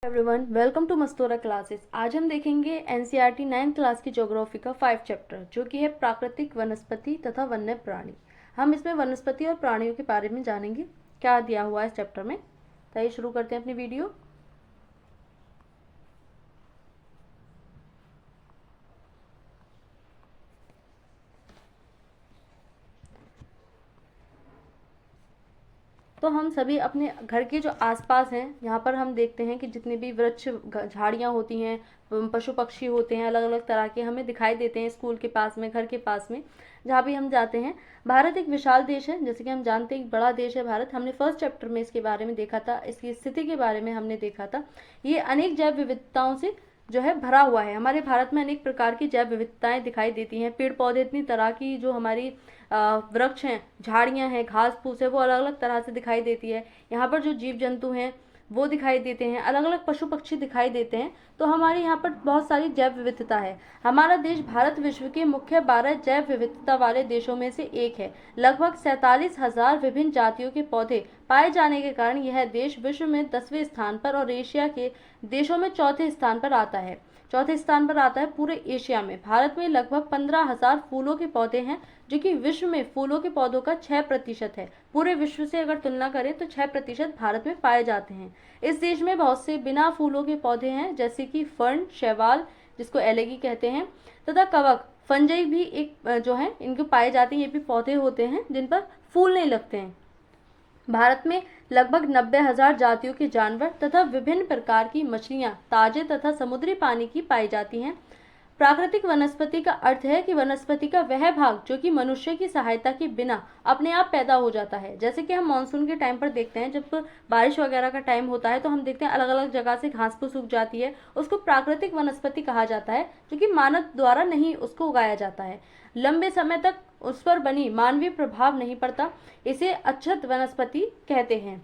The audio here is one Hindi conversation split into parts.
Everyone, welcome to Mastura classes. आज हम देखेंगे एनसीईआरटी 9th क्लास की ज्योग्राफी का 5 चैप्टर, जो कि है प्राकृतिक वनस्पति तथा वन्य प्राणी। हम इसमें वनस्पति और प्राणियों के बारे में जानेंगे, क्या दिया हुआ है इस चैप्टर में। तो आइए शुरू करते हैं अपनी वीडियो। तो हम सभी अपने घर के जो आसपास हैं, यहाँ पर हम देखते हैं कि जितने भी वृक्ष झाड़ियाँ होती हैं, पशु पक्षी होते हैं, अलग अलग तरह के हमें दिखाई देते हैं स्कूल के पास में, घर के पास में, जहाँ भी हम जाते हैं। भारत एक विशाल देश है, जैसे कि हम जानते हैं, एक बड़ा देश है भारत। हमने फर्स्ट चैप्टर में इसके बारे में देखा था, इसकी स्थिति के बारे में हमने देखा था। ये अनेक जैव विविधताओं से जो है भरा हुआ है। हमारे भारत में अनेक प्रकार की जैव विविधताएं दिखाई देती हैं। पेड़ पौधे इतनी तरह की, जो हमारी वृक्ष हैं, झाड़ियां हैं, घास फूस है, वो अलग अलग तरह से दिखाई देती है। यहाँ पर जो जीव जंतु हैं वो दिखाई देते हैं, अलग अलग पशु पक्षी दिखाई देते हैं। तो हमारे यहाँ पर बहुत सारी जैव विविधता है। हमारा देश भारत विश्व के मुख्य 12 जैव विविधता वाले देशों में से एक है। लगभग 47,000 विभिन्न जातियों के पौधे पाए जाने के कारण यह देश विश्व में 10वें स्थान पर और एशिया के देशों में चौथे स्थान पर आता है। पूरे एशिया में। भारत में लगभग 15,000 फूलों के पौधे हैं, जो कि विश्व में फूलों के पौधों का 6% है। पूरे विश्व से अगर तुलना करें तो 6% भारत में पाए जाते हैं। इस देश में बहुत से बिना फूलों के पौधे हैं, जैसे कि फर्न, शैवाल, जिसको एलेगी कहते हैं, तथा कवक, फंजई भी एक जो है इनको पाए जाते हैं। ये भी पौधे होते हैं जिन पर फूल नहीं लगते हैं। भारत में लगभग 90,000 जातियों के जानवर तथा विभिन्न प्रकार की मछलियां ताजे तथा समुद्री पानी की पाई जाती हैं। प्राकृतिक वनस्पति का अर्थ है कि वनस्पति का वह भाग जो कि मनुष्य की सहायता के बिना अपने आप पैदा हो जाता है। जैसे कि हम मानसून के टाइम पर देखते हैं, जब बारिश वगैरह का टाइम होता है तो हम देखते हैं अलग अलग जगह से घास फूस उग जाती है। उसको प्राकृतिक वनस्पति कहा जाता है, जो कि मानव द्वारा नहीं उसको उगाया जाता है। लंबे समय तक उस पर बनी मानवीय प्रभाव नहीं पड़ता, इसे अक्षत वनस्पति कहते हैं।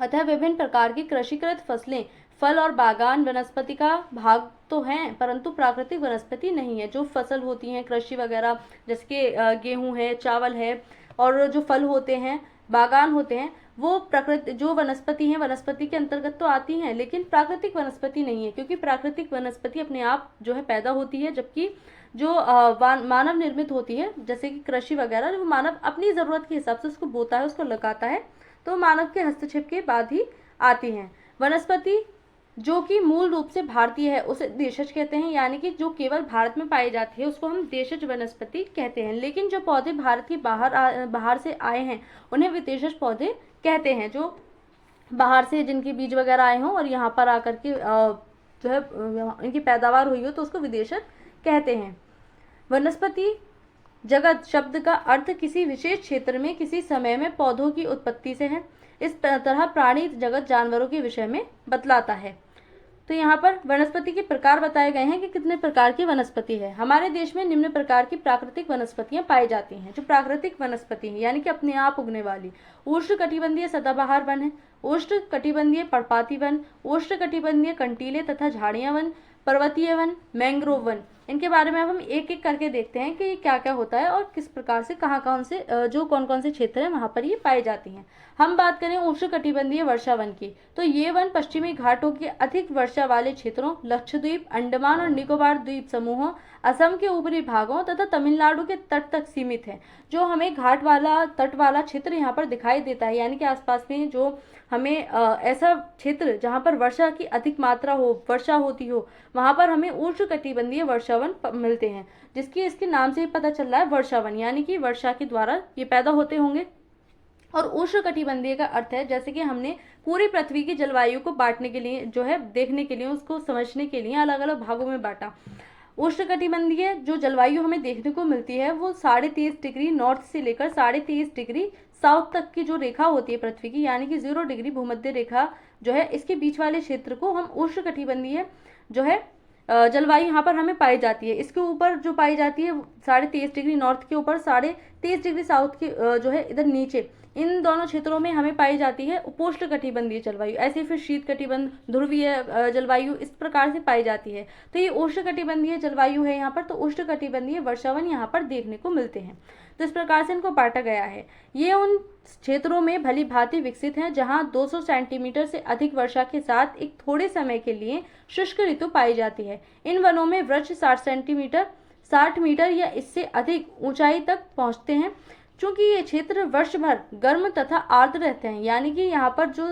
अतः विभिन्न प्रकार की कृषिकृत फसलें, फल और बागान वनस्पति का भाग तो हैं, परंतु प्राकृतिक वनस्पति नहीं है। जो फसल होती हैं कृषि वगैरह, जैसे कि गेहूं है, चावल है, और जो फल होते हैं, बागान होते हैं, वो प्रकृति जो वनस्पति हैं, वनस्पति के अंतर्गत तो आती हैं, लेकिन प्राकृतिक वनस्पति नहीं है, क्योंकि प्राकृतिक वनस्पति अपने आप जो है पैदा होती है, जबकि जो मानव निर्मित होती है, जैसे कि कृषि वगैरह, जो मानव अपनी जरूरत के हिसाब से उसको बोता है, उसको लगाता है, तो मानव के हस्तक्षेप के बाद ही आती हैं। वनस्पति जो कि मूल रूप से भारतीय है उसे देशज कहते हैं, यानी कि जो केवल भारत में पाई जाती है उसको हम देशज वनस्पति कहते हैं। लेकिन जो पौधे भारत के बाहर से आए हैं उन्हें विदेशज पौधे कहते हैं। जो बाहर से जिनके बीज वगैरह आए हों और यहाँ पर आकर के जो है इनकी पैदावार हुई हो, तो उसको विदेशज कहते हैं। वनस्पति जगत शब्द का अर्थ किसी विशेष क्षेत्र में किसी समय में पौधों की उत्पत्ति से है। इस तरह प्राणी जगत जानवरों के विषय में बतलाता है। तो यहाँ पर वनस्पति के प्रकार बताए गए हैं कि कितने प्रकार की वनस्पति है। हमारे देश में निम्न प्रकार की प्राकृतिक वनस्पतियां पाई जाती हैं। जो प्राकृतिक वनस्पति है, यानी कि अपने आप उगने वाली, उष्ण कटिबंधीय सदाबहार वन है, उष्ण कटिबंधीय पर्णपाती वन, उष्ण कटिबंधीय कंटीले तथा झाड़ियां वन, पर्वतीय वन, मैंग्रोव वन। इनके बारे में अब हम एक एक करके देखते हैं कि क्या क्या होता है और किस प्रकार से कौन से क्षेत्र हैं वहां पर ये पाई जाती हैं। हम बात करें उष्ण कटिबंधीय वर्षा वन की, तो ये वन पश्चिमी घाटों के अधिक वर्षा वाले क्षेत्रों, लक्षद्वीप, अंडमान और निकोबार द्वीप समूहों, असम के ऊपरी भागों तथा तमिलनाडु के तट तक सीमित है। जो हमें घाट वाला तट वाला क्षेत्र यहाँ पर दिखाई देता है, यानी कि आसपास में जो हमें ऐसा क्षेत्र जहाँ पर वर्षा की अधिक मात्रा हो, वर्षा होती हो, वहां पर हमें उष्ण कटिबंधीय वर्षावन मिलते हैं, जिसकी इसके नाम से ही पता चल रहा है वर्षावन, यानी कि वर्षा के द्वारा ये पैदा होते होंगे। और उष्ण कटिबंधीय का अर्थ है, जैसे कि हमने पूरी पृथ्वी की जलवायु को बांटने के लिए जो है देखने के लिए, उसको समझने के लिए अलग अलग भागों में बांटा। उष्ण कटिबंधीय जो जलवायु हमें देखने को मिलती है वो 23.5 डिग्री नॉर्थ से लेकर 23.5 डिग्री साउथ तक की जो रेखा होती है पृथ्वी की, यानी कि 0 डिग्री भूमध्य रेखा जो है, इसके बीच वाले क्षेत्र को हम उष्ण कटिबंधीय जो है जलवायु यहाँ पर हमें पाई जाती है। इसके ऊपर जो पाई जाती है 23.5 डिग्री नॉर्थ के ऊपर, 23.5 डिग्री साउथ के जो है इधर नीचे, इन दोनों क्षेत्रों में हमें पाई जाती है उपोष्णकटिबंधीय जलवायु। ऐसे फिर शीतकटिबंध, ध्रुवीय जलवायु इस प्रकार से पाई जाती है। तो ये उष्णकटिबंधीय जलवायु है यहाँ पर, तो उष्णकटिबंधीय वर्षावन यहाँ पर देखने को मिलते हैं। तो इस प्रकार से इनको बांटा गया है। ये उन क्षेत्रों में भली भांति विकसित हैं जहां 200 सेंटीमीटर से अधिक वर्षा के साथ एक थोड़े समय के लिए शुष्क ऋतु पाई जाती है। इन वनों में वृक्ष 60 मीटर या इससे अधिक ऊंचाई तक पहुंचते हैं। चूंकि ये क्षेत्र वर्ष भर गर्म तथा आर्द्र रहते हैं, यानी कि यहाँ पर जो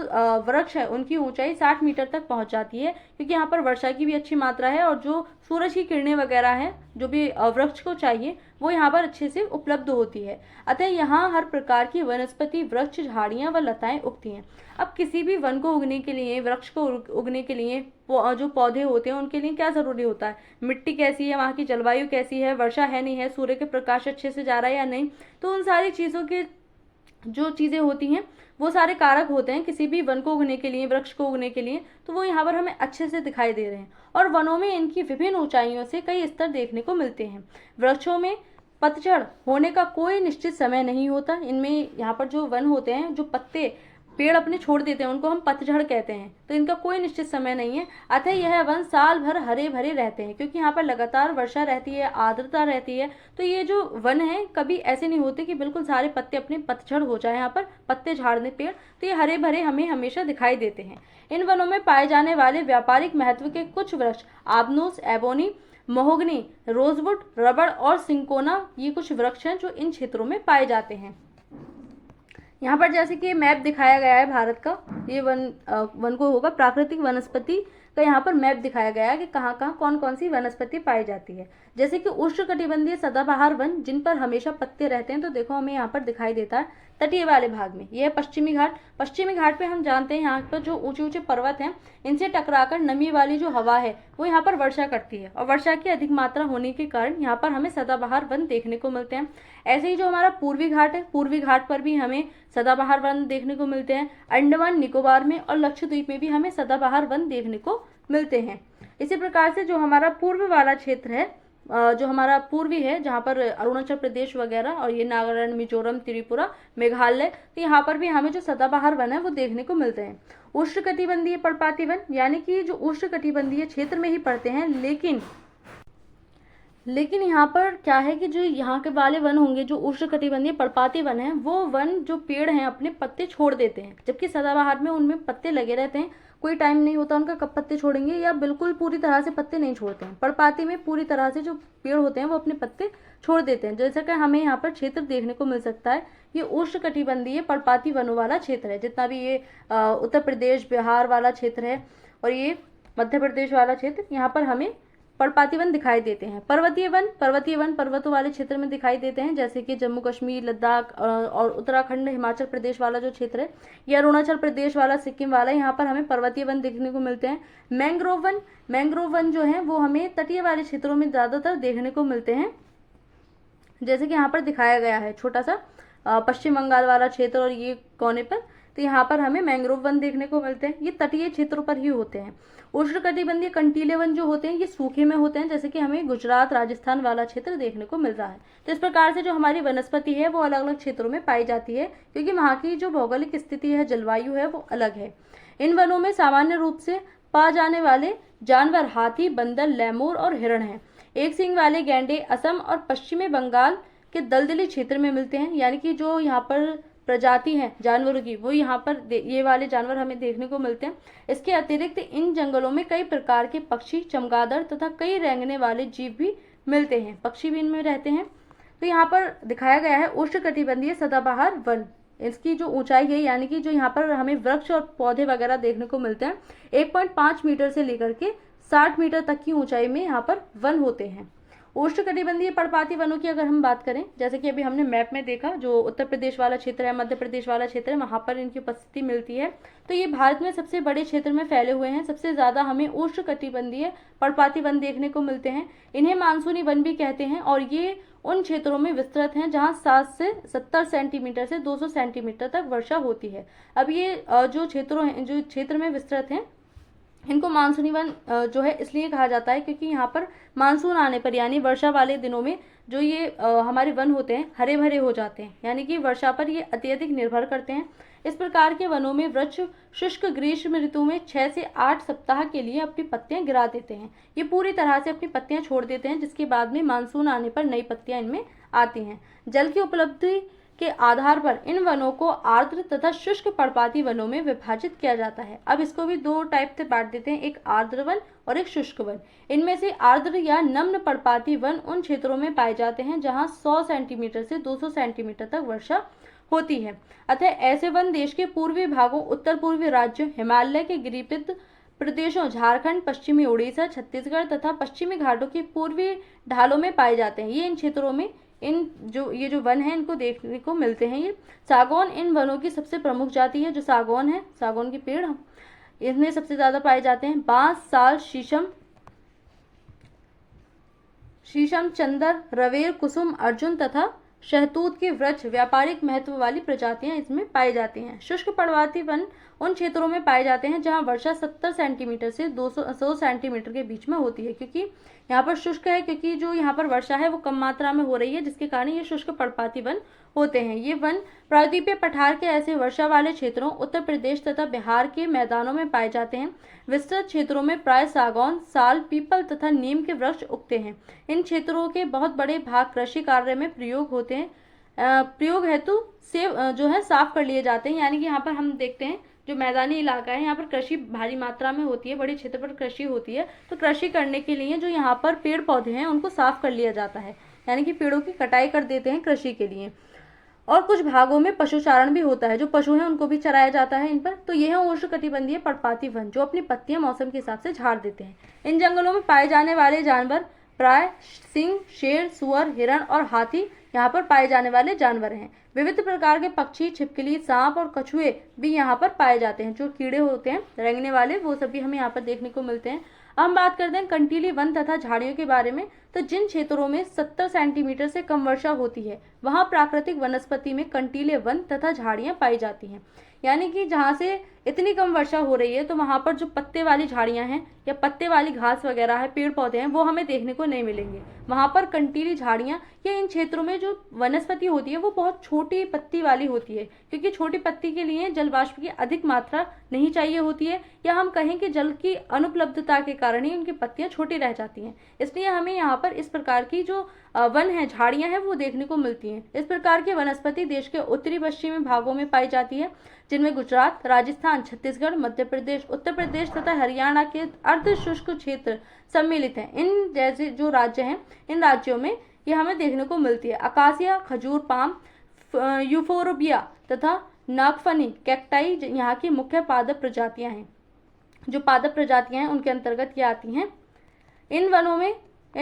वृक्ष है उनकी ऊंचाई 60 मीटर तक पहुंच जाती है, क्योंकि यहाँ पर वर्षा की भी अच्छी मात्रा है और जो सूरज की किरणें वगैरह हैं जो भी वृक्ष को चाहिए वो यहाँ पर अच्छे से उपलब्ध होती है। अतः यहाँ हर प्रकार की वनस्पति, वृक्ष, झाड़ियाँ व लताएं उगती हैं। अब किसी भी वन को उगने के लिए, वृक्ष को उगने के लिए जो पौधे होते हैं उनके लिए क्या जरूरी होता है? मिट्टी कैसी है, वहाँ की जलवायु कैसी है, वर्षा है नहीं है, सूर्य के प्रकाश अच्छे से जा रहा है या नहीं। तो उन सारी चीज़ों के जो चीज़ें होती हैं वो सारे कारक होते हैं किसी भी वन को उगने के लिए, वृक्ष को उगने के लिए। तो वो यहाँ पर हमें अच्छे से दिखाई दे रहे हैं। और वनों में इनकी विभिन्न ऊंचाइयों से कई स्तर देखने को मिलते हैं। वृक्षों में पतझड़ होने का कोई निश्चित समय नहीं होता। इनमें यहाँ पर जो वन होते हैं, जो पत्ते पेड़ अपने छोड़ देते हैं, उनको हम पतझड़ कहते हैं। तो इनका कोई निश्चित समय नहीं है। अतः यह वन साल भर हरे भरे रहते हैं, क्योंकि यहाँ पर लगातार वर्षा रहती है, आर्द्रता रहती है। तो ये जो वन है कभी ऐसे नहीं होते कि बिल्कुल सारे पत्ते अपने पतझड़ हो जाए, यहाँ पर पत्ते झाड़ने पेड़। तो ये हरे भरे हमें हमेशा दिखाई देते हैं। इन वनों में पाए जाने वाले व्यापारिक महत्व के कुछ वृक्ष आबनूस, एबोनी, महोगनी, रोजवुड, रबड़ और सिंकोना, ये कुछ वृक्ष हैं जो इन क्षेत्रों में पाए जाते हैं। यहाँ पर जैसे कि मैप दिखाया गया है भारत का, ये वन को होगा प्राकृतिक वनस्पति का यहाँ पर मैप दिखाया गया है कि कहाँ कहाँ कौन कौन सी वनस्पति पाई जाती है। जैसे कि उष्णकटिबंधीय सदाबहार वन जिन पर हमेशा पत्ते रहते हैं, तो देखो हमें यहाँ पर दिखाई देता है तटीय वाले भाग में। यह है पश्चिमी घाट। पश्चिमी घाट पे हम जानते हैं यहाँ पर जो ऊंचे ऊंचे पर्वत हैं, इनसे टकराकर नमी वाली जो हवा है वो यहाँ पर वर्षा करती है, और वर्षा की अधिक मात्रा होने के कारण यहाँ पर हमें सदाबहार वन देखने को मिलते हैं। ऐसे ही जो हमारा पूर्वी घाट है, पूर्वी घाट पर भी हमें सदाबहार वन देखने को मिलते हैं। अंडमान निकोबार में और लक्षद्वीप में भी हमें सदाबहार वन देखने को मिलते हैं। इसी प्रकार से जो हमारा पूर्व वाला क्षेत्र है, जो हमारा पूर्वी है, जहाँ पर अरुणाचल प्रदेश वगैरह और ये नागालैंड, मिजोरम, त्रिपुरा, मेघालय, तो यहाँ पर भी हमें जो सदाबहार वन है वो देखने को मिलते हैं। उष्णकटिबंधीय पर्णपाती वन यानी कि जो उष्णकटिबंधीय क्षेत्र में ही पड़ते हैं, लेकिन यहाँ पर क्या है कि जो यहाँ के वाले वन होंगे, जो उष्णकटिबंधीय पर्णपाती वन है, वो वन जो पेड़ हैं अपने पत्ते छोड़ देते हैं, जबकि सदाबहार में उनमें पत्ते लगे रहते हैं। कोई टाइम नहीं होता उनका कब पत्ते छोड़ेंगे, या बिल्कुल पूरी तरह से पत्ते नहीं छोड़ते हैं। पर्णपाती में पूरी तरह से जो पेड़ होते हैं वो अपने पत्ते छोड़ देते हैं। जैसा कि हमें यहाँ पर क्षेत्र देखने को मिल सकता है, ये उष्णकटिबंधीय पर्णपाती वनों वाला क्षेत्र है। जितना भी ये उत्तर प्रदेश, बिहार वाला क्षेत्र है और ये मध्य प्रदेश वाला क्षेत्र, यहाँ पर हमें पर्णपाती वन दिखाई देते हैं। पर्वतीय वन पर्वतों वाले क्षेत्र में दिखाई देते हैं, जैसे कि जम्मू कश्मीर, लद्दाख और उत्तराखंड, हिमाचल प्रदेश वाला जो क्षेत्र है, या अरुणाचल प्रदेश वाला, सिक्किम वाला, यहाँ पर हमें पर्वतीय वन देखने को मिलते हैं। मैंग्रोव वन जो है वो हमें तटीय वाले क्षेत्रों में ज्यादातर देखने को मिलते हैं, जैसे कि यहाँ पर दिखाया गया है छोटा सा पश्चिम बंगाल वाला क्षेत्र और ये कोने पर। तो यहाँ पर हमें मैंग्रोव वन देखने को मिलते हैं। ये तटीय क्षेत्रों पर ही होते हैं। उष्णकटिबंधीय कंटीले वन जो होते हैं ये सूखे में होते हैं, जैसे कि हमें गुजरात, राजस्थान वाला क्षेत्र देखने को मिल रहा है। तो इस प्रकार से जो हमारी वनस्पति है वो अलग अलग क्षेत्रों में पाई जाती है, क्योंकि वहाँ की जो भौगोलिक स्थिति है, जलवायु है, वो अलग है। इन वनों में सामान्य रूप से पाए जाने वाले जानवर हाथी, बंदर, लैमूर और हिरण हैं। एक सींग वाले गैंडे असम और पश्चिमी बंगाल के दलदली क्षेत्र में मिलते हैं, यानी कि जो यहाँ पर प्रजाति है जानवरों की, वो यहाँ पर ये वाले जानवर हमें देखने को मिलते हैं। इसके अतिरिक्त इन जंगलों में कई प्रकार के पक्षी, चमगादड़ तथा कई रेंगने वाले जीव भी मिलते हैं। पक्षी भी इनमें रहते हैं। तो यहाँ पर दिखाया गया है उष्णकटिबंधीय सदाबहार वन। इसकी जो ऊंचाई है, यानी कि जो यहाँ पर हमें वृक्ष और पौधे वगैरह देखने को मिलते हैं, 1.5 मीटर से लेकर के 60 मीटर तक की ऊंचाई में यहाँ पर वन होते हैं। उष्णकटिबंधीय पर्णपाती वनों की अगर हम बात करें, जैसे कि अभी हमने मैप में देखा, जो उत्तर प्रदेश वाला क्षेत्र है, मध्य प्रदेश वाला क्षेत्र है, वहाँ पर इनकी उपस्थिति मिलती है। तो ये भारत में सबसे बड़े क्षेत्र में फैले हुए हैं। सबसे ज्यादा हमें उष्णकटिबंधीय पर्णपाती वन देखने को मिलते हैं। इन्हें मानसूनी वन भी कहते हैं, और ये उन क्षेत्रों में विस्तृत हैं जहाँ 7 से 70 सेंटीमीटर से 200 सेंटीमीटर तक वर्षा होती है। अब ये जो क्षेत्र में विस्तृत हैं, इनको मानसूनी वन जो है इसलिए कहा जाता है क्योंकि यहाँ पर मानसून आने पर यानी वर्षा वाले दिनों में जो ये हमारे वन होते हैं हरे भरे हो जाते हैं, यानी कि वर्षा पर ये अत्यधिक निर्भर करते हैं। इस प्रकार के वनों में वृक्ष शुष्क ग्रीष्म ऋतु में 6 से 8 सप्ताह के लिए अपनी पत्तियां गिरा देते हैं। ये पूरी तरह से अपनी पत्तियां छोड़ देते हैं, जिसके बाद में मानसून आने पर नई पत्तियां इनमें आती हैं। जल की उपलब्धि के आधार पर इन वनों को आर्द्र तथा शुष्क पर्णपाती वनों में विभाजित किया जाता है। अब इसको भी दो टाइप से बांट देते हैं, एक आर्द्र वन और एक शुष्क वन। इनमें से आर्द्र या नम्न पर्णपाती वन उन क्षेत्रों में पाए जाते हैं जहां 100 सेंटीमीटर से 200 सेंटीमीटर तक वर्षा होती है। अतः ऐसे वन देश के पूर्वी भागों, उत्तर पूर्वी राज्यों, हिमालय के गिरिपथ प्रदेशों, झारखंड, पश्चिमी उड़ीसा, छत्तीसगढ़ तथा पश्चिमी घाटों की पूर्वी ढालों में पाए जाते हैं। ये इन क्षेत्रों में ये जो वन है इनको देखने को मिलते हैं। ये सागौन इन वनों की सबसे प्रमुख जाति है। जो सागौन है, सागौन के पेड़ इनमें सबसे ज्यादा पाए जाते हैं। बांस, साल, शीशम, चंदर, रवेर, कुसुम, अर्जुन तथा शहतूत के वृक्ष व्यापारिक महत्व वाली प्रजातियां इसमें पाई जाती हैं। शुष्क पर्णपाती वन उन क्षेत्रों में पाए जाते हैं जहां वर्षा 70 सेंटीमीटर से 200 सेंटीमीटर के बीच में होती है, क्योंकि यहाँ पर शुष्क है, क्योंकि जो यहाँ पर वर्षा है वो कम मात्रा में हो रही है, जिसके कारण ये शुष्क पर्णपाती वन होते हैं। ये वन प्रायद्वीपीय पठार के ऐसे वर्षा वाले क्षेत्रों, उत्तर प्रदेश तथा बिहार के मैदानों में पाए जाते हैं। विस्तृत क्षेत्रों में प्राय सागौन, साल, पीपल तथा नीम के वृक्ष उगते हैं। इन क्षेत्रों के बहुत बड़े भाग कृषि कार्य में प्रयोग होते हैं, प्रयोग हेतु से जो है साफ कर लिए जाते हैं। यानी कि यहाँ पर हम देखते हैं जो मैदानी इलाका है यहाँ पर कृषि भारी मात्रा में होती है, बड़े क्षेत्र पर कृषि होती है, तो कृषि करने के लिए जो यहाँ पर पेड़ पौधे हैं उनको साफ कर लिया जाता है, यानी कि पेड़ों की कटाई कर देते हैं कृषि के लिए। और कुछ भागों में पशुचारण भी होता है, जो पशु हैं उनको भी चराया जाता है इन पर। तो यह है उष्णकटिबंधीय पर्णपाती वन, जो अपनी पत्तियां मौसम के हिसाब से झाड़ देते हैं। इन जंगलों में पाए जाने वाले जानवर प्राय सिंह, शेर, सुअर, हिरण और हाथी यहाँ पर पाए जाने वाले जानवर हैं। विविध प्रकार के पक्षी, छिपकली, सांप और कछुए भी यहाँ पर पाए जाते हैं। जो कीड़े होते हैं रेंगने वाले, वो सभी हमें यहाँ पर देखने को मिलते हैं। अब हम बात करते हैं कंटीली वन तथा झाड़ियों के बारे में। तो जिन क्षेत्रों में 70 सेंटीमीटर से कम वर्षा होती है वहां प्राकृतिक वनस्पति में कंटीले वन तथा झाड़ियां पाई जाती हैं। यानी कि जहां से इतनी कम वर्षा हो रही है तो वहां पर जो पत्ते वाली झाड़ियां हैं या पत्ते वाली घास वगैरह है, पेड़ पौधे हैं, वो हमें देखने को नहीं मिलेंगे। वहां पर कंटीली झाड़ियां या इन क्षेत्रों में जो वनस्पति होती है वो बहुत छोटी पत्ती वाली होती है, क्योंकि छोटी पत्ती के लिए जल वाष्प की अधिक मात्रा नहीं चाहिए होती है, या हम कहें कि जल की अनुपलब्धता के कारण ही उनकी पत्तियां छोटी रह जाती हैं। इसलिए हमें यहाँ पर इस प्रकार की जो वन है, झाड़ियां हैं, वो देखने को मिलती हैं। इस प्रकार की वनस्पति देश के उत्तरी पश्चिमी भागों में पाई जाती है, जिनमें गुजरात, राजस्थान, छत्तीसगढ़, मध्य प्रदेश, उत्तर प्रदेश तथा हरियाणा के अर्ध शुष्क क्षेत्र सम्मिलित हैं। इन जैसे जो राज्य हैं, इन राज्यों में ये हमें देखने को मिलती है। अकासिया, खजूर, पाम, यूफोरबिया तथा नागफनी कैक्टाई यहाँ की मुख्य पादप प्रजातियां हैं। जो पादप प्रजातियां हैं उनके अंतर्गत ये आती हैं। इन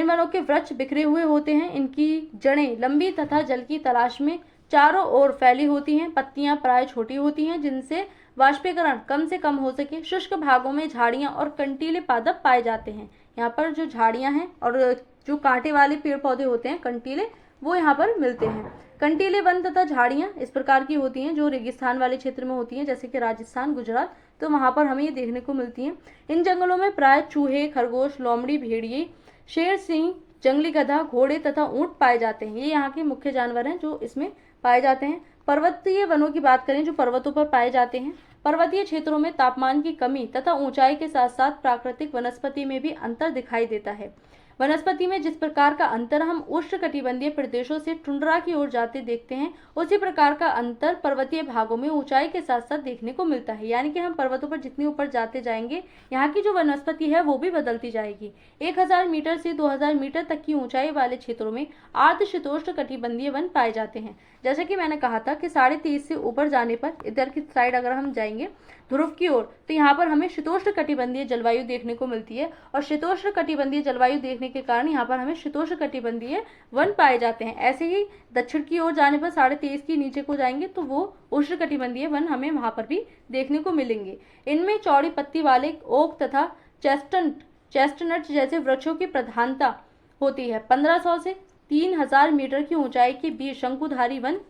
वनों के वृक्ष बिखरे हुए होते हैं। इनकी जड़ें लंबी तथा जल की तलाश में चारों ओर फैली होती हैं। पत्तियां प्राय छोटी होती हैं, जिनसे वाष्पीकरण कम से कम हो सके। शुष्क भागों में झाड़ियां और कंटीले पादप पाए जाते हैं। यहाँ पर जो झाड़ियां हैं और जो कांटे वाले पेड़ पौधे होते हैं कंटीले, वो यहाँ पर मिलते हैं। कंटीले वन तथा झाड़ियां इस प्रकार की होती हैं जो रेगिस्तान वाले क्षेत्र में होती हैं, जैसे कि राजस्थान, गुजरात, तो वहां पर हमें ये देखने को मिलती हैं। इन जंगलों में प्राय चूहे, खरगोश, लोमड़ी, भेड़िए, शेर, सिंह, जंगली गधा, घोड़े तथा ऊंट पाए जाते हैं। ये यहाँ के मुख्य जानवर हैं जो इसमें पाए जाते हैं। पर्वतीय वनों की बात करें, जो पर्वतों पर पाए जाते हैं। पर्वतीय क्षेत्रों में तापमान की कमी तथा ऊंचाई के साथ साथ प्राकृतिक वनस्पति में भी अंतर दिखाई देता है। वनस्पति में जिस प्रकार का अंतर हम उष्णकटिबंधीय प्रदेशों से टुंड्रा की ओर जाते देखते हैं, उसी प्रकार का अंतर पर्वतीय भागों में ऊंचाई के साथ साथ देखने को मिलता है। यानी कि हम पर्वतों पर जितनी ऊपर जाते जाएंगे, यहाँ की जो वनस्पति है वो भी बदलती जाएगी। 1000 मीटर से 2000 मीटर तक की ऊंचाई वाले क्षेत्रों में अर्धशीतोष्ण कटिबंधीय वन पाए जाते हैं। जैसे कि मैंने कहा था कि 23.5 से ऊपर जाने पर, इधर की साइड अगर हम जाएंगे ध्रुव की ओर, तो यहाँ पर हमें शीतोष्ण कटिबंधीय जलवायु देखने को मिलती है। और शीतोष्ण कटिबंधीय जलवायु देखने के कारण यहाँ पर हमें शीतोष्ण कटिबंधीय वन पाए जाते हैं। ऐसे ही दक्षिण की ओर जाने पर 23.5 की नीचे को जाएंगे तो वो उष्ण कटिबंधीय वन हमें वहां पर भी देखने को मिलेंगे। इनमें चौड़ी पत्ती वाले ओक तथा चेस्टनट जैसे वृक्षों की प्रधानता होती है। 1500 से 3000 मीटर की ऊंचाई के बीच शंकुधारी वन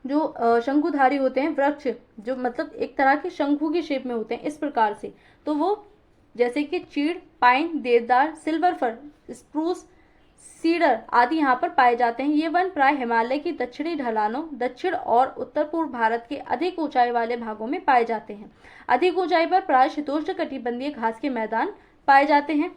जो शंकुधारी होते हैं वृक्ष, जो मतलब एक तरह के शंकु की शेप में होते हैं इस प्रकार से, तो वो जैसे कि चीड़, पाइन, देवदार, सिल्वर फर, स्प्रूस, सीडर आदि यहाँ पर पाए जाते हैं। ये वन प्राय हिमालय की दक्षिणी ढलानों, दक्षिण और उत्तर पूर्व भारत के अधिक ऊंचाई वाले भागों में पाए जाते हैं। अधिक ऊंचाई पर प्राय शीतोष्ण कटिबंधीय घास के मैदान पाए जाते हैं।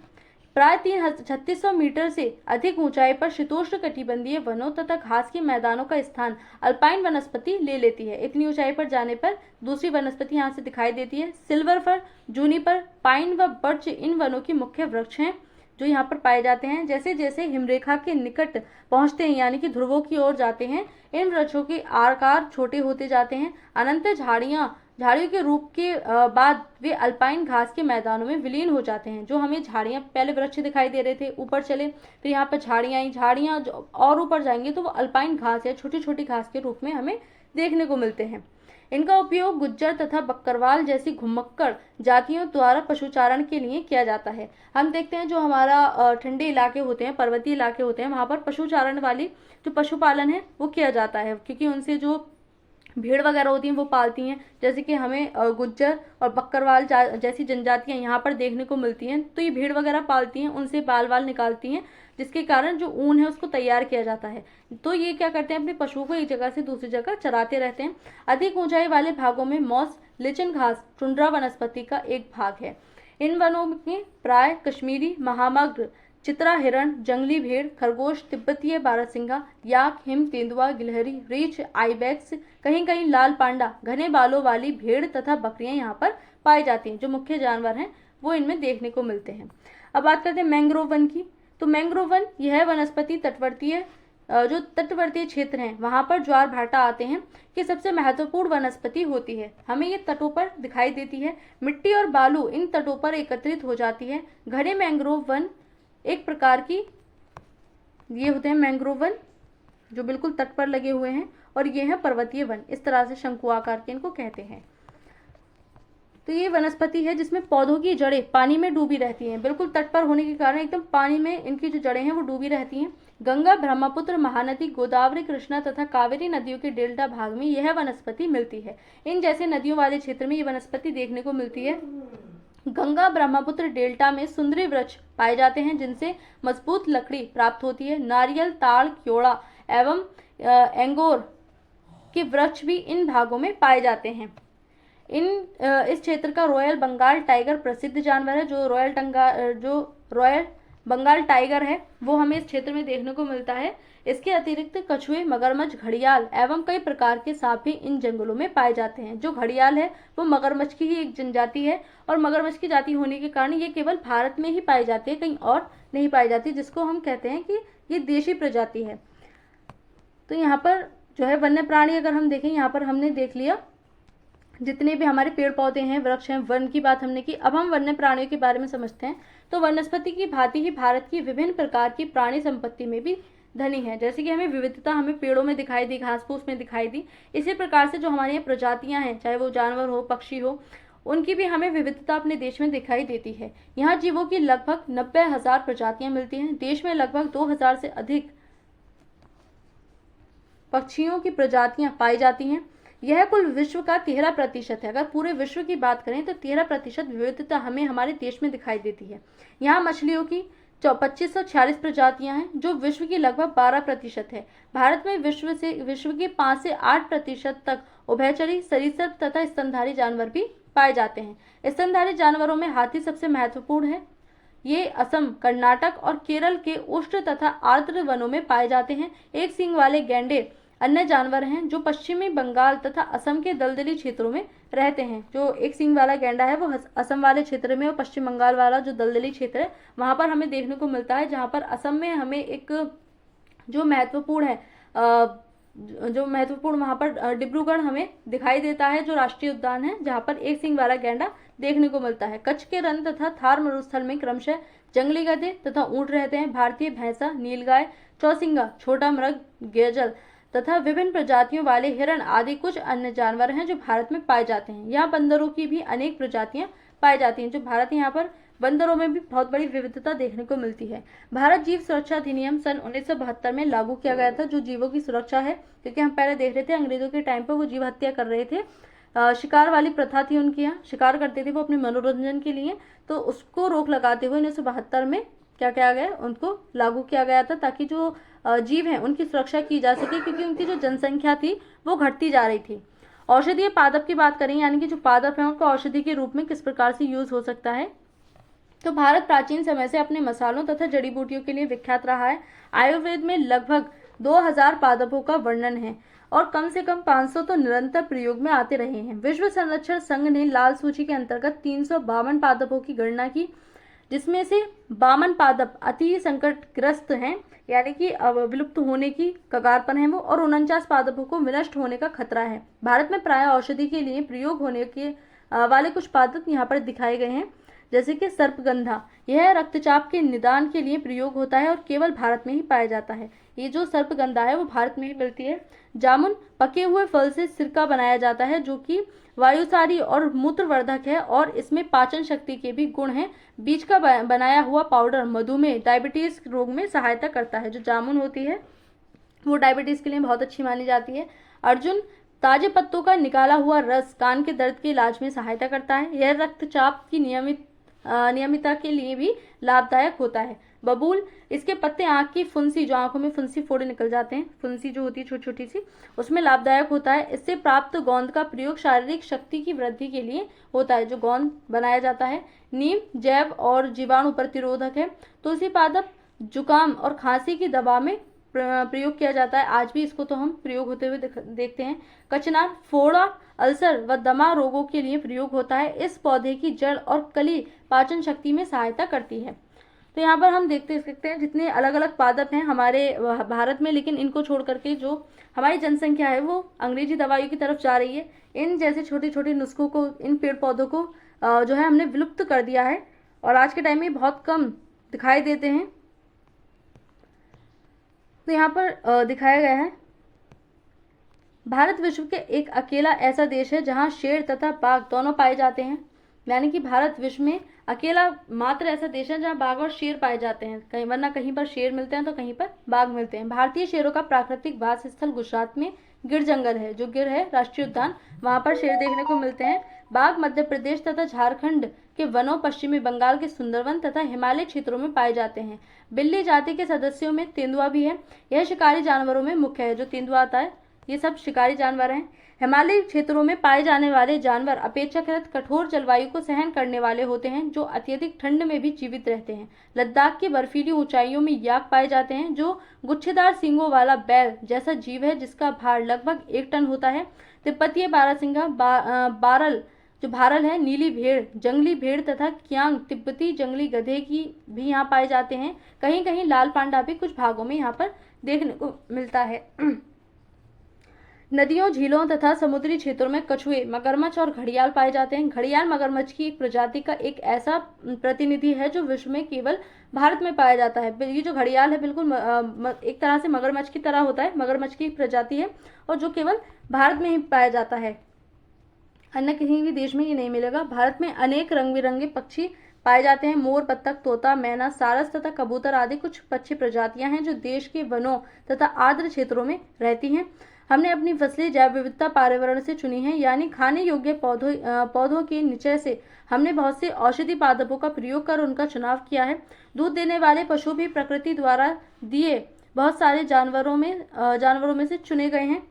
प्राय 3600 मीटर से अधिक ऊंचाई पर शीतोष्ण कटिबंधीय वनों तथा घास के मैदानों का स्थान अल्पाइन वनस्पति ले लेती है। इतनी ऊंचाई पर जाने पर दूसरी वनस्पति यहाँ से दिखाई देती है। सिल्वर फर, जूनिपर, पाइन व बर्च इन वनों के मुख्य वृक्ष हैं जो यहाँ पर पाए जाते हैं। जैसे जैसे हिमरेखा के निकट पहुंचते हैं यानी कि ध्रुवों की ओर जाते हैं, इन वृक्षों के आकार छोटे होते जाते हैं। अनंत झाड़ियों के रूप के बाद वे अल्पाइन घास के मैदानों में विलीन हो जाते हैं। जो हमें झाड़ियां, पहले वृक्ष दिखाई दे रहे थे, ऊपर चले फिर यहाँ पर झाड़ियां आई, झाड़ियां और ऊपर जाएंगे तो वो अल्पाइन घास या छोटी छोटी घास के रूप में हमें देखने को मिलते हैं। इनका उपयोग गुज्जर तथा बक्करवाल जैसी घुमक्कड़ जातियों द्वारा पशुचारण के लिए किया जाता है। हम देखते हैं जो हमारा ठंडे इलाके होते हैं, पर्वतीय इलाके होते हैं, वहां पर पशुचारण वाली जो पशुपालन है वो किया जाता है, क्योंकि उनसे जो भेड़ वगैरह होती हैं वो पालती हैं। जैसे कि हमें गुज्जर और बक्करवाल जैसी जनजातियां यहाँ पर देखने को मिलती हैं, तो ये भेड़ वगैरह पालती हैं, उनसे बाल वाल निकालती हैं, जिसके कारण जो ऊन है उसको तैयार किया जाता है। तो ये क्या करते हैं, अपने पशुओं को एक जगह से दूसरी जगह चराते रहते हैं। अधिक ऊंचाई वाले भागों में मॉस, लिचन घास, टुंड्रा वनस्पति का एक भाग है। इन वनों में प्राय कश्मीरी महामग्र, चित्रा हिरण, जंगली भेड़, खरगोश, तिब्बतीय बारहसिंगा, याक, हिम तेंदुआ, गिलहरी, रीछ, आइबेक्स, कहीं कहीं लाल पांडा, घने बालों वाली भेड़ तथा बकरियां यहाँ पर पाई जाती हैं। जो मुख्य जानवर हैं वो इनमें देखने को मिलते हैं। अब बात करते हैं मैंग्रोव वन की। तो मैंग्रोव वन यह वनस्पति जो तटवर्तीय क्षेत्र हैं वहां पर ज्वार भाटा आते हैं कि सबसे महत्वपूर्ण वनस्पति होती है। हमें ये तटों पर दिखाई देती है। मिट्टी और बालू इन तटों पर एकत्रित हो जाती है। घने मैंग्रोव वन एक प्रकार की ये होते हैं मैंग्रोव वन जो बिल्कुल तट पर लगे हुए हैं, और ये है पर्वतीय वन, इस तरह से शंकु आकार के इनको कहते हैं। तो ये वनस्पति है जिसमें पौधों की जड़ें पानी में डूबी रहती हैं, बिल्कुल तट पर होने के कारण एकदम पानी में इनकी जो जड़ें हैं वो डूबी रहती हैं। गंगा, ब्रह्मपुत्र, महानदी, गोदावरी, कृष्णा तथा कावेरी नदियों के डेल्टा भाग में यह वनस्पति मिलती है। इन जैसे नदियों वाले क्षेत्र में ये वनस्पति देखने को मिलती है। गंगा ब्रह्मपुत्र डेल्टा में सुंदरी वृक्ष पाए जाते हैं जिनसे मजबूत लकड़ी प्राप्त होती है। नारियल, ताड़, क्योड़ा एवं एंगोर के वृक्ष भी इन भागों में पाए जाते हैं। इस क्षेत्र का रॉयल बंगाल टाइगर प्रसिद्ध जानवर है। जो रॉयल बंगाल टाइगर है वो हमें इस क्षेत्र में देखने को मिलता है। इसके अतिरिक्त कछुए, मगरमच्छ, घड़ियाल एवं कई प्रकार के सांप भी इन जंगलों में पाए जाते हैं। जो घड़ियाल है वो मगरमच्छ की ही एक जनजाति है, और मगरमच्छ की जाति होने के कारण ये केवल भारत में ही पाई जाती है, कहीं और नहीं पाई जाती, जिसको हम कहते हैं कि ये देशी प्रजाति है। तो यहाँ पर जो है वन्य प्राणी अगर हम देखें, यहाँ पर हमने देख लिया जितने भी हमारे पेड़ पौधे हैं, वृक्ष हैं, वन की बात हमने की। अब हम वन्य प्राणियों के बारे में समझते हैं। तो वनस्पति की भांति ही भारत की विभिन्न प्रकार की प्राणी संपत्ति में भी धनी है। जैसे कि हमें विविधता हमें पेड़ों में दिखाई दी, घास फूस में दिखाई दी, इसी प्रकार से जो हमारी यहाँ प्रजातियां हैं, चाहे वो जानवर हो, पक्षी हो, उनकी भी हमें विविधता अपने देश में दिखाई देती है। यहाँ जीवों की लगभग 90,000 प्रजातियां मिलती हैं। देश में लगभग 2,000 से अधिक पक्षियों की प्रजातियां पाई जाती हैं। यह कुल विश्व का 13% है। अगर पूरे विश्व की बात करें तो 13% विविधता हमें हमारे देश में दिखाई देती है। यहाँ मछलियों की 2546 प्रजातियां हैं जो विश्व की लगभग 12% है। भारत में विश्व के 5 से 8% तक उभयचरी, सरीसृप तथा स्तनधारी जानवर भी पाए जाते हैं। स्तनधारी जानवरों में हाथी सबसे महत्वपूर्ण है। ये असम, कर्नाटक और केरल के उष्ण तथा आर्द्र वनों में पाए जाते हैं। एक सींग वाले गैंडे अन्य जानवर हैं जो पश्चिमी बंगाल तथा असम के दलदली क्षेत्रों में रहते हैं। जो एक सींग वाला गैंडा है वो असम वाले क्षेत्र में, और पश्चिम बंगाल वाला जो दलदली क्षेत्र है वहां पर हमें देखने को मिलता है। जहां पर असम में हमें एक जो महत्वपूर्ण वहां पर डिब्रूगढ़ हमें दिखाई देता है, जो राष्ट्रीय उद्यान है, जहां पर एक सींग वाला गैंडा देखने को मिलता है। कच्छ के रण तथा थार मरुस्थल में क्रमशः जंगली गधे तथा ऊंट रहते हैं। भारतीय भैंसा, नीलगाय, चौसिंगा, छोटा मृग, गेजल तथा विभिन्न प्रजातियों वाले हिरण आदि कुछ अन्य जानवर हैं जो भारत में पाए जाते हैं। यहाँ बंदरों की भी अनेक प्रजातियां पाई जाती हैं। जो भारत यहाँ पर बंदरों में भी बहुत बड़ी विविधता देखने को मिलती है। भारत जीव सुरक्षा अधिनियम सन 1972 में लागू किया गया था, जो जीवों की सुरक्षा है, क्योंकि हम पहले देख रहे थे अंग्रेजों के टाइम पर वो जीव हत्या कर रहे थे। शिकार वाली प्रथा थी उनके यहाँ, शिकार करते थे वो अपने मनोरंजन के लिए, तो उसको रोक लगाते हुए 1972 में क्या किया गया, उनको लागू किया गया था, ताकि जो जीव हैं उनकी सुरक्षा की जा सके, क्योंकि उनकी जो जनसंख्या थी वो घटती जा रही थी। औषधीय पादप की बात करें, यानी कि जो पादप है उनको औषधि के रूप में किस प्रकार से यूज हो सकता है, तो भारत प्राचीन समय से अपने मसालों तथा जड़ी बूटियों के लिए विख्यात रहा है। आयुर्वेद में लगभग 2000 पादपों का वर्णन है और कम से कम 500 तो निरंतर प्रयोग में आते रहे हैं। विश्व संरक्षण संघ ने लाल सूची के अंतर्गत 352 पादपों की गणना की, जिसमें से 52 पादप अति संकटग्रस्त हैं, यानी कि अब विलुप्त होने की कगार पर हैं वो, और 49 पादपों को विनष्ट होने का खतरा है। भारत में प्राय औषधि के लिए प्रयोग होने के वाले कुछ पादप यहाँ पर दिखाए गए हैं, जैसे कि सर्पगंधा, यह रक्तचाप के निदान के लिए प्रयोग होता है और केवल भारत में ही पाया जाता है। ये जो सर्पगंधा है वो भारत में ही मिलती है। जामुन, पके हुए फल से सिरका बनाया जाता है, जो कि वायुसारी और मूत्रवर्धक है और इसमें पाचन शक्ति के भी गुण हैं। बीज का बनाया हुआ पाउडर मधुमेह, डायबिटीज रोग में सहायता करता है। जो जामुन होती है वो डायबिटीज के लिए बहुत अच्छी मानी जाती है। अर्जुन, ताजे पत्तों का निकाला हुआ रस कान के दर्द के इलाज में सहायता करता है। यह रक्तचाप की नियमितता के लिए भी लाभदायक होता है। बबूल, इसके पत्ते आंख की फुंसी, जो आंखों में फुंसी फोड़े निकल जाते हैं, फुंसी जो होती है छोटी छोटी सी, उसमें लाभदायक होता है। इससे प्राप्त गोंद का प्रयोग शारीरिक शक्ति की वृद्धि के लिए होता है, जो गोंद बनाया जाता है। नीम जैव और जीवाणु प्रतिरोधक है। तुलसी पादप जुकाम और खांसी की दवा में प्रयोग किया जाता है, आज भी इसको तो हम प्रयोग होते हुए देखते हैं। कचनार, फोड़ा, अल्सर व दमा रोगों के लिए प्रयोग होता है। इस पौधे की जड़ और कली पाचन शक्ति में सहायता करती है। तो यहाँ पर हम देखते हैं जितने अलग अलग पादप हैं हमारे भारत में, लेकिन इनको छोड़ करके जो हमारी जनसंख्या है वो अंग्रेजी दवाइयों की तरफ जा रही है। इन जैसे छोटे छोटे नुस्खों को, इन पेड़ पौधों को जो है हमने विलुप्त कर दिया है और आज के टाइम में बहुत कम दिखाई देते हैं। तो यहाँ पर दिखाया गया है, भारत विश्व के एक अकेला ऐसा देश है जहाँ शेर तथा बाघ दोनों पाए जाते हैं। यानी कि भारत विश्व में अकेला मात्र ऐसा देश है जहाँ बाघ और शेर पाए जाते हैं, कहीं वरना कहीं पर शेर मिलते हैं तो कहीं पर बाघ मिलते हैं। भारतीय शेरों का प्राकृतिक वास स्थल गुजरात में गिर जंगल है, जो गिर है राष्ट्रीय उद्यान, वहां पर शेर देखने को मिलते हैं। बाघ मध्य प्रदेश तथा झारखंड के वनों, पश्चिमी बंगाल के सुंदरवन तथा हिमालय क्षेत्रों में पाए जाते हैं। बिल्ली जाति के सदस्यों में तेंदुआ भी है, यह शिकारी जानवरों में मुख्य है। जो तेंदुआ आता है ये सब शिकारी जानवर हैं। हिमालयी क्षेत्रों में पाए जाने वाले जानवर अपेक्षाकृत कठोर जलवायु को सहन करने वाले होते हैं, जो अत्यधिक ठंड में भी जीवित रहते हैं। लद्दाख की बर्फीली ऊंचाइयों में याक पाए जाते हैं, जो गुच्छेदार सींगों वाला बैल जैसा जीव है, जिसका भार लगभग 1 टन होता है। तिब्बतीय बारहसिंगा, बारल जो भारल है, नीली भेड़, जंगली भेड़ तथा कियांग तिब्बती जंगली गधे की भी यहाँ पाए जाते हैं। कहीं कहीं लाल पांडा भी कुछ भागों में यहाँ पर देखने को मिलता है। नदियों, झीलों तथा समुद्री क्षेत्रों में कछुए, मगरमच्छ और घड़ियाल पाए जाते हैं। घड़ियाल मगरमच्छ की एक प्रजाति का एक ऐसा प्रतिनिधि है जो विश्व में केवल भारत में पाया जाता है। ये जो घड़ियाल है बिल्कुल एक तरह से मगरमच्छ की तरह होता है, मगरमच्छ की एक प्रजाति है और जो केवल भारत में ही पाया जाता है, अन्य किसी भी देश में ये नहीं मिलेगा। भारत में अनेक रंग बिरंगे पक्षी पाए जाते हैं। मोर, बत्तख, तोता, मैना, सारस तथा कबूतर आदि कुछ पक्षी प्रजातियां हैं जो देश के वनों तथा आर्द्र क्षेत्रों में रहती हैं। हमने अपनी फसलें जैव विविधता पर्यावरण से चुनी है, यानी खाने योग्य पौधों के निचय से हमने बहुत से औषधि पादपों का प्रयोग कर उनका चुनाव किया है। दूध देने वाले पशु भी प्रकृति द्वारा दिए बहुत सारे जानवरों में से चुने गए हैं।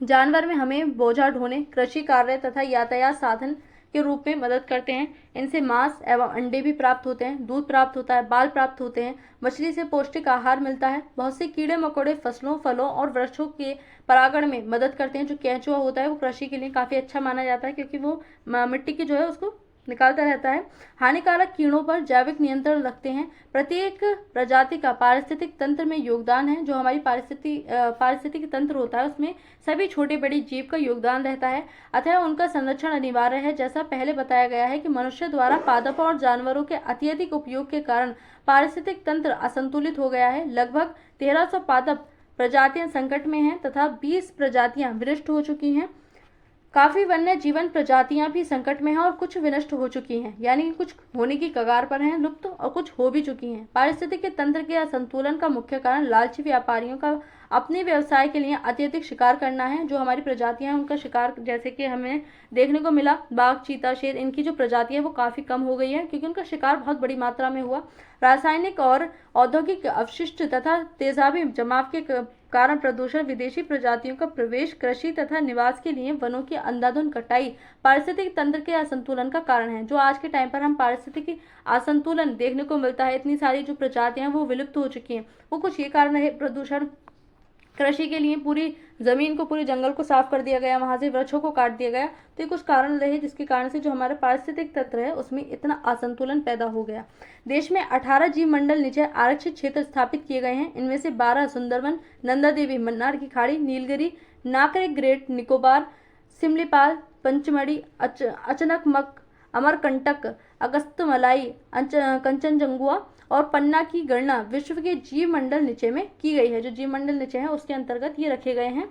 जानवर में हमें बोझा ढोने, कृषि कार्य तथा यातायात साधन के रूप में मदद करते हैं। इनसे मांस एवं अंडे भी प्राप्त होते हैं, दूध प्राप्त होता है, बाल प्राप्त होते हैं। मछली से पौष्टिक आहार मिलता है। बहुत से कीड़े मकोड़े फसलों, फलों और वृक्षों के परागण में मदद करते हैं। जो केंचुआ होता है वो कृषि के लिए काफी अच्छा माना जाता है, क्योंकि वो मिट्टी की जो है उसको निकालता रहता है। हानिकारक कीड़ों पर जैविक नियंत्रण रखते हैं। प्रत्येक प्रजाति का पारिस्थितिक तंत्र में योगदान है। जो हमारी पारिस्थितिक तंत्र होता है उसमें सभी छोटे बड़े जीव का योगदान रहता है, अतः उनका संरक्षण अनिवार्य है। जैसा पहले बताया गया है कि मनुष्य द्वारा पादपों और जानवरों के अत्यधिक उपयोग के कारण पारिस्थितिक तंत्र असंतुलित हो गया है। लगभग 1300 पादप प्रजातियां संकट में हैं तथा 20 प्रजातियां विनष्ट हो चुकी हैं। काफी वन्य जीवन प्रजातियां भी संकट में हैं और कुछ विनष्ट हो चुकी हैं, यानी कि कुछ होने की कगार पर हैं लुप्त, और कुछ हो भी चुकी हैं। पारिस्थितिकी तंत्र के असंतुलन का मुख्य कारण लालची व्यापारियों का अपने व्यवसाय के लिए अत्यधिक शिकार करना है। जो हमारी प्रजातियां हैं उनका शिकार, जैसे कि हमें देखने को मिला, बाघ, चीता, शेर, इनकी जो प्रजातियां वो काफी कम हो गई है क्योंकि उनका शिकार बहुत बड़ी मात्रा में हुआ। रासायनिक और औद्योगिक अपशिष्ट तथा तेजाबी जमाव के कारण प्रदूषण, विदेशी प्रजातियों का प्रवेश, कृषि तथा निवास के लिए वनों की अंधाधुंध कटाई पारिस्थितिक तंत्र के असंतुलन का कारण है। जो आज के टाइम पर हम पारिस्थितिक असंतुलन देखने को मिलता है, इतनी सारी जो प्रजातियां वो विलुप्त हो चुकी हैं, वो कुछ ये कारण है। प्रदूषण, कृषि के लिए पूरी जमीन को, पूरे जंगल को साफ कर दिया गया, वहां से वृक्षों को काट दिया गया, तो ये कुछ कारण रहे जिसके कारण से जो हमारा पारिस्थितिक तंत्र है उसमें इतना असंतुलन पैदा हो गया। देश में 18 जीव मंडल निचय आरक्षित क्षेत्र स्थापित किए गए हैं। इनमें से 12 सुंदरवन, नंदा देवी, मन्नार की खाड़ी, नीलगिरी, नाकरेक, ग्रेट निकोबार, सिमलीपाल, पंचमढ़ी, अचनकमक, अमरकंटक, अगस्तमलाई, कंचनजंगुआ और पन्ना की गणना विश्व के जीव मंडल निचय में की गई है। जो जीव मंडल निचय है उसके अंतर्गत ये रखे गए हैं।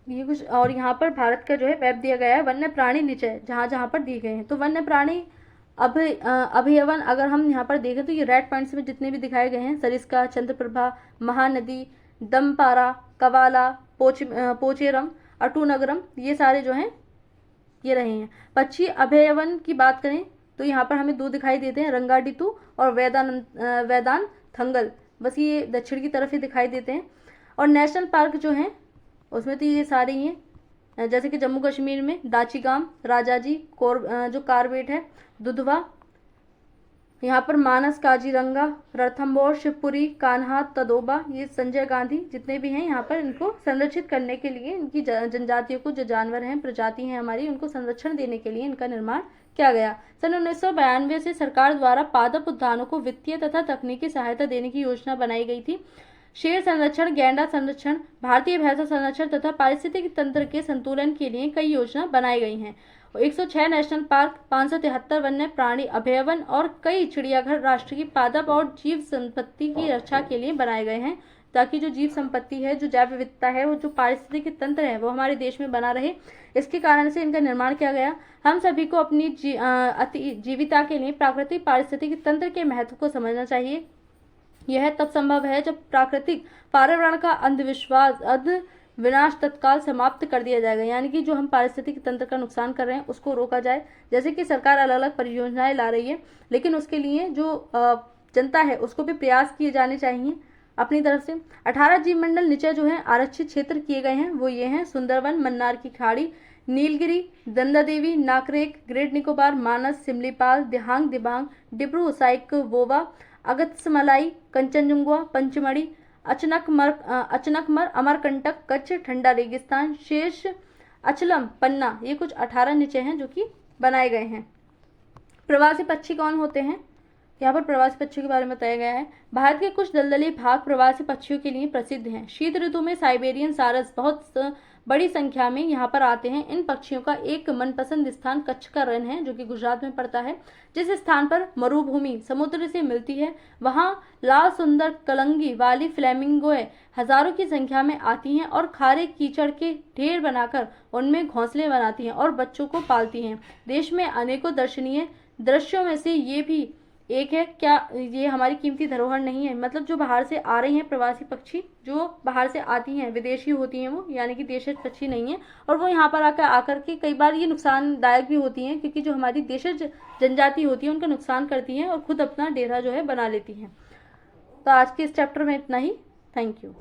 ये कुछ, और यहाँ पर भारत का जो है मैप दिया गया है वन्य प्राणी निचय, जहाँ जहाँ पर दिए गए हैं। तो वन्य प्राणी अभयवन अगर हम यहाँ पर देखें तो ये रेड पॉइंट्स में जितने भी दिखाए गए हैं, सरिस्का, चंद्रप्रभा, महानदी, दमपारा, कवाला, पोचेरम, अटूनगरम, ये सारे जो हैं ये रहे हैं। पक्षी अभयवन की बात करें तो यहाँ पर हमें 2 दिखाई देते हैं, रंगाडितु और वेदान थंगल, बस ये दक्षिण की तरफ ही दिखाई देते हैं। और नेशनल पार्क जो हैं उसमें तो ये सारे ही हैं, जैसे कि जम्मू कश्मीर में दाचीगाम, राजाजी, जो कार्बेट है, दुधवा, यहाँ पर मानस, काजीरंगा, रणथंभौर, शिवपुरी, कान्हा, तदोबा, ये संजय गांधी, जितने भी हैं यहाँ पर इनको संरक्षित करने के लिए, इनकी जनजातियों को, जो जानवर हैं, प्रजाति हैं हमारी, उनको संरक्षण देने के लिए इनका निर्माण किया गया। सन 1992 से सरकार द्वारा पादप उद्यानों को वित्तीय तथा तकनीकी सहायता देने की योजना बनाई गई थी। शेर संरक्षण, गैंडा संरक्षण, भारतीय भैंसा संरक्षण तथा पारिस्थितिक तंत्र के संतुलन के लिए कई योजना बनाई गई हैं। 106 नेशनल पार्क, 573 वन्य प्राणी अभयवन और कई चिड़ियाघर राष्ट्रीय पादप और जीव संपत्ति की रक्षा के लिए बनाए गए हैं, ताकि जो जीव संपत्ति है, जो जैव विविधता है, वो जो पारिस्थितिक तंत्र है वो हमारे देश में बना रहे, इसके कारण से इनका निर्माण किया गया। हम सभी को अपनी जीविता के लिए प्राकृतिक पारिस्थितिक तंत्र के महत्व को समझना चाहिए। यह तब संभव है जब प्राकृतिक पर्यावरण का विनाश तत्काल समाप्त कर दिया जाएगा, यानी कि जो हम पारिस्थितिक तंत्र का नुकसान कर रहे हैं उसको रोका जाए। जैसे कि सरकार अलग अलग परियोजनाएं ला रही है, लेकिन उसके लिए जो जनता है उसको भी प्रयास किए जाने चाहिए अपनी तरफ से। 18 जीव मंडल निचय जो है आरक्षित क्षेत्र किए गए हैं, वो ये हैं: सुंदरवन, मन्नार की खाड़ी, नीलगिरी, दंदा देवी, नाकरेक, ग्रेट निकोबार, मानस, सिमलीपाल, दिहांग, दिबांग, डिब्रू साइकोवोवा, अगस्त्यमलाई, कंचनजुंगा, पंचमढ़ी, अचनकमर, अमरकंटक, कच्छ, ठंडा रेगिस्तान, शेष, अचलम, पन्ना, ये कुछ 18 निचय हैं जो कि बनाए गए हैं। प्रवासी पक्षी कौन होते हैं? यहाँ पर प्रवासी पक्षियों के बारे में बताया गया है। भारत के कुछ दलदली भाग प्रवासी पक्षियों के लिए प्रसिद्ध हैं। शीत ऋतु में साइबेरियन सारस बहुत बड़ी संख्या में यहाँ पर आते हैं। इन पक्षियों का एक मनपसंद स्थान कच्छ का रण है, जो कि गुजरात में पड़ता है। जिस स्थान पर मरुभूमि समुद्र से मिलती है, वहाँ लाल सुंदर कलंगी वाली फ्लेमिंगोए हजारों की संख्या में आती हैं और खारे कीचड़ के ढेर बनाकर उनमें घोंसले बनाती हैं और बच्चों को पालती हैं। देश में अनेकों दर्शनीय दृश्यों में से ये भी एक है। क्या ये हमारी कीमती धरोहर नहीं है? मतलब जो बाहर से आ रही हैं प्रवासी पक्षी, जो बाहर से आती हैं, विदेशी होती हैं वो, यानी कि देशी पक्षी नहीं है, और वो यहाँ पर आकर के कई बार ये नुकसानदायक भी होती हैं, क्योंकि जो हमारी देशज जनजाति होती है उनका नुकसान करती हैं और खुद अपना डेरा जो है बना लेती हैं। तो आज के इस चैप्टर में इतना ही। Thank you.